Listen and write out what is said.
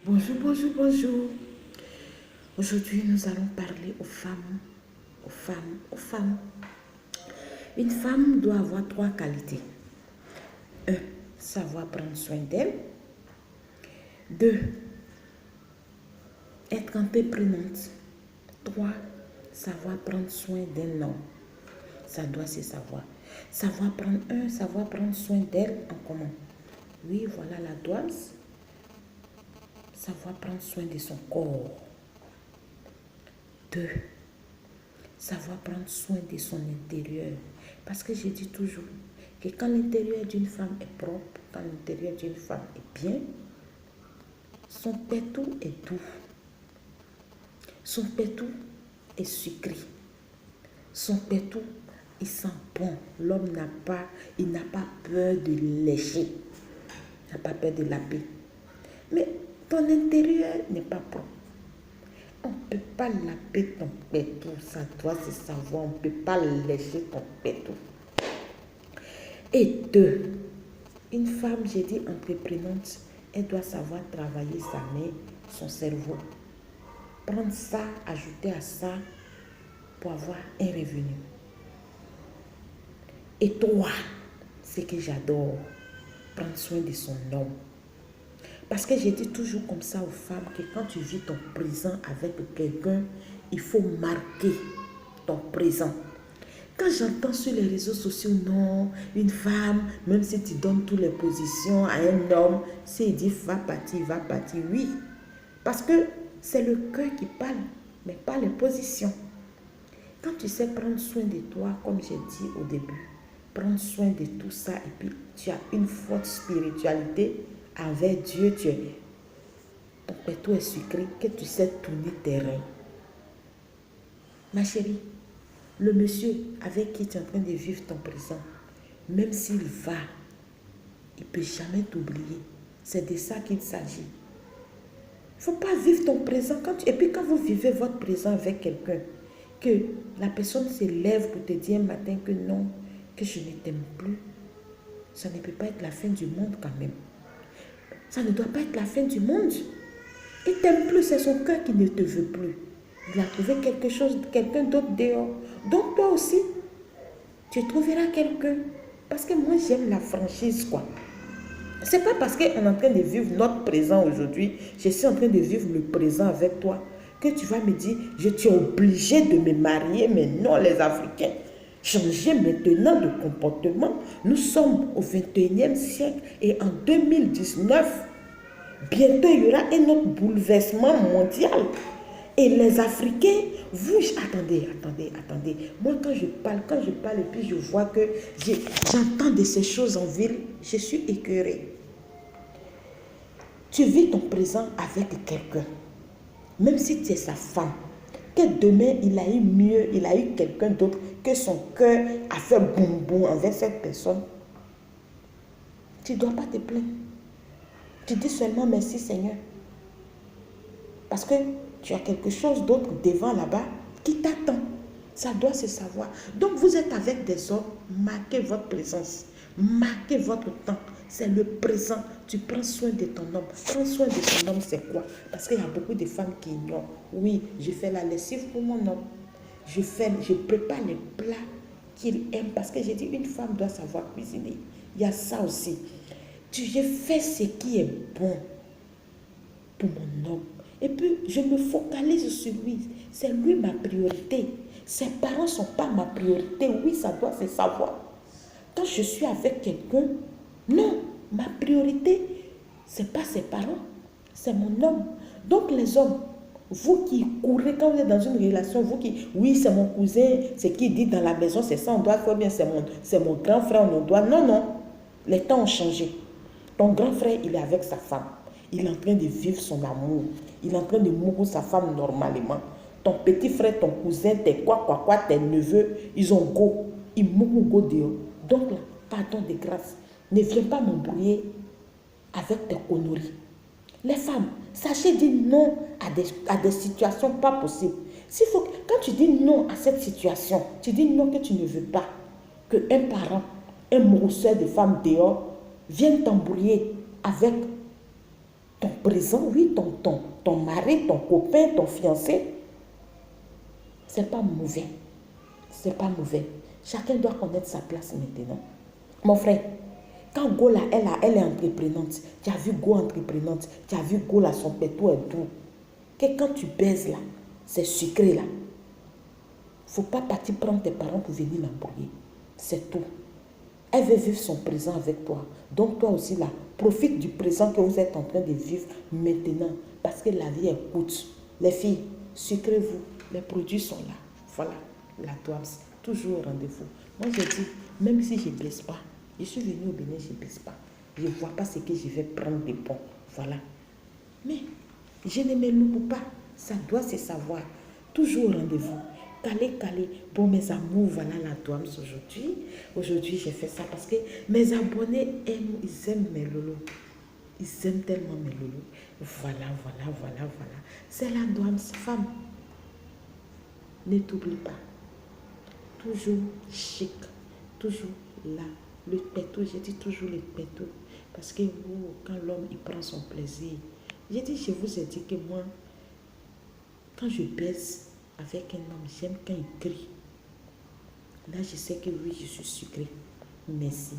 Bonjour, bonjour, bonjour. Aujourd'hui, nous allons parler aux femmes, aux femmes, aux femmes. Une femme doit avoir trois qualités. Un, savoir prendre soin d'elle. Deux, être entreprenante. Trois, savoir prendre soin d'un homme. Ça doit se savoir. Savoir prendre soin d'elle en commun. Oui, voilà la dose. Savoir prendre soin de son corps. Deux, savoir prendre soin de son intérieur. Parce que je dis toujours que quand l'intérieur d'une femme est propre, quand l'intérieur d'une femme est bien, son pétou est doux. Son pétou est sucré. Son pétou, il sent bon. L'homme n'a pas peur de lécher. Il n'a pas peur de laver. Mais ton intérieur n'est pas propre. On ne peut pas laver ton pétou, ça doit se savoir. On ne peut pas lécher ton pétou. Et deux, une femme, j'ai dit entreprenante, elle doit savoir travailler sa main, son cerveau. Prendre ça, ajouter à ça pour avoir un revenu. Et toi, ce que j'adore, prendre soin de son homme. Parce que j'ai dit toujours comme ça aux femmes que quand tu vis ton présent avec quelqu'un, il faut marquer ton présent. Quand j'entends sur les réseaux sociaux, non, une femme, même si tu donnes toutes les positions à un homme, s'il dit va partir, oui. Parce que c'est le cœur qui parle, mais pas les positions. Quand tu sais prendre soin de toi, comme j'ai dit au début, prendre soin de tout ça, et puis tu as une forte spiritualité avec Dieu, ton pétou est sucré, que tu sais tourner tes reins. Ma chérie, le monsieur avec qui tu es en train de vivre ton présent, même s'il va, il ne peut jamais t'oublier. C'est de ça qu'il s'agit. Il ne faut pas vivre ton présent. Et puis quand vous vivez votre présent avec quelqu'un, que la personne se lève pour te dire un matin que non, que je ne t'aime plus, ça ne peut pas être la fin du monde quand même. Ça ne doit pas être la fin du monde. Il ne t'aime plus, c'est son cœur qui ne te veut plus. Il a trouvé quelqu'un d'autre dehors. Donc toi aussi, tu trouveras quelqu'un. Parce que moi, j'aime la franchise, quoi. C'est pas parce qu'on est en train de vivre notre présent aujourd'hui, je suis en train de vivre le présent avec toi, que tu vas me dire, je suis obligé de me marier. Mais non, les Africains, changez maintenant de comportement. Nous sommes au 21e siècle et en 2019, bientôt il y aura un autre bouleversement mondial. Et les Africains, vous, attendez. Moi, quand je parle et puis je vois que j'entends de ces choses en ville, je suis écœurée. Tu vis ton présent avec quelqu'un, même si tu es sa femme, que demain il a eu mieux, il a eu quelqu'un d'autre, que son cœur a fait boum boum envers cette personne. Tu ne dois pas te plaindre. Tu dis seulement merci Seigneur. Parce que tu as quelque chose d'autre devant là-bas qui t'attend. Ça doit se savoir. Donc vous êtes avec des hommes, marquez votre présence. Marquez votre temps. C'est le présent. Tu prends soin de ton homme. Prends soin de ton homme, c'est quoi? Parce qu'il y a beaucoup de femmes qui ignorent. Oui, je fais la lessive pour mon homme. Je prépare les plats qu'il aime. Parce que j'ai dit, une femme doit savoir cuisiner. Il y a ça aussi. Je fais ce qui est bon pour mon homme. Et puis, je me focalise sur lui. C'est lui ma priorité. Ses parents ne sont pas ma priorité. Oui, ça doit se savoir. Quand je suis avec quelqu'un, non, ma priorité, ce n'est pas ses parents, c'est mon homme. Donc les hommes, vous qui courez quand vous êtes dans une relation, vous qui, oui, c'est mon cousin, c'est qui dit dans la maison, c'est ça, on doit faire bien, c'est mon grand frère, on doit. Non, non, les temps ont changé. Ton grand frère, il est avec sa femme. Il est en train de vivre son amour. Il est en train de mourir sa femme normalement. Ton petit frère, ton cousin, tes tes neveux, ils ont go. Ils mourent go dehors. Donc là, pardon de grâce, ne viens pas m'embrouiller avec tes conneries. Les femmes, sachez dire non à des situations pas possibles. Quand tu dis non à cette situation, tu dis non que tu ne veux pas qu'un parent, un mousseur de femme dehors, vienne t'embrouiller avec ton présent, oui, ton mari, ton copain, ton fiancé, c'est pas mauvais. C'est pas mauvais. Chacun doit connaître sa place maintenant. Mon frère, quand Go là, elle est entreprenante. Tu as vu Go entreprenante. Tu as vu Go là, son pétou est doux. Que quand tu baises là, c'est sucré là. Faut pas partir prendre tes parents pour venir l'embrouiller. C'est tout. Elle veut vivre son présent avec toi. Donc toi aussi là, profite du présent que vous êtes en train de vivre maintenant. Parce que la vie est courte. Les filles, sucrez-vous. Les produits sont là. Voilà, la Toams. Toujours au rendez-vous. Moi je dis, même si je ne baisse pas, je suis venue au Bénin, je ne baisse pas. Je ne vois pas ce que je vais prendre de bon. Voilà. Mais je ne me loupe pas. Ça doit se savoir. Toujours au rendez-vous. Calé. Bon, mes amours, voilà la Toams aujourd'hui. Aujourd'hui, j'ai fait ça parce que mes abonnés aiment, ils aiment mes loulous. Ils aiment tellement mes loulous. Voilà. C'est la Toams femme. Ne t'oublie pas. Toujours chic. Toujours là. Le pétou, j'ai dit toujours le pétou. Parce que quand l'homme, il prend son plaisir. J'ai dit, je vous ai dit que moi, quand je baise avec un homme, j'aime quand il crie. Là, je sais que oui, je suis sucrée. Merci.